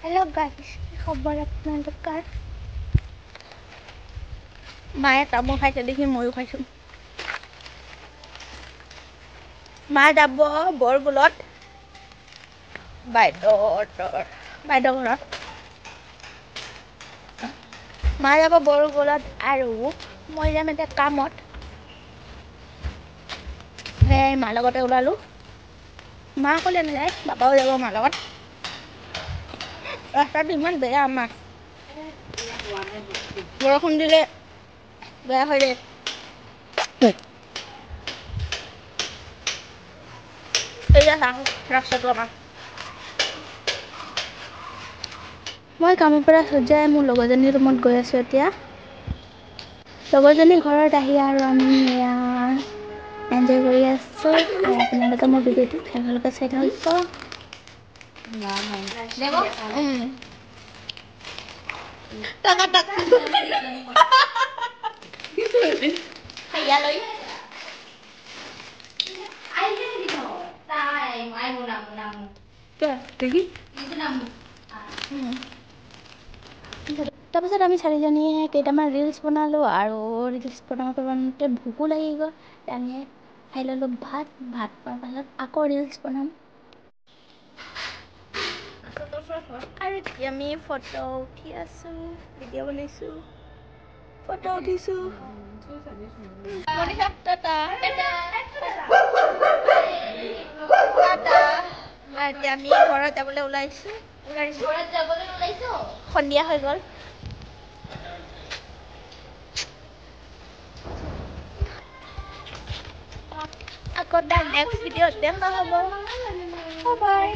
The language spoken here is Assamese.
हेलो गाइस खबर আপোনালোকৰ মায়ে তামোল খাইছে দেখি ময়ো খাইছো মা যাব বৰবুলত বাইদেউ ঘৰত মা যাব বৰবুলত আৰু মই যাম এটা কামত সেই মাৰ লগতে ওলালো মা ক'লে নাযায় বাবাও যাব মাৰ লগত ৰাস্তাটো ইমান বেয়া আমাৰ বৰষুণ দিলে বেয়া হৈ যায় এইয়া ৰাস্তাটো আমাৰ মই কামৰ পৰা সজাই মোৰ লগৰজনীৰ ৰুমত গৈ আছো এতিয়া লগৰজনীৰ ঘৰত আহি আৰু আমি এনজয় কৰি আছো আৰু আপোনালোকে মোৰ ভিডিঅ'টো ভালকৈ চাই থাকিব টাকা ইয়ালৈ তাৰপিছত আমি চাৰিজনীয়ে কেইটামান ৰিলছ বনালোঁ আৰু ৰিলছ বনাওঁতে ভোকো লাগি গ'ল আমি খাই ল'লোঁ ভাত খোৱাৰ পাছত আকৌ ৰিলছ বনাম আৰু এতিয়া আমি ফটো উঠি আছোঁ ভিডিঅ' বনাইছোঁ ফটো উঠিছোঁ এতিয়া আমি ঘৰত যাবলৈ ওলাইছোঁ সন্ধিয়া হৈ গ'ল আকৌ তাৰ নেক্সট ভিডিঅ'ত দেখা হ'ব বাই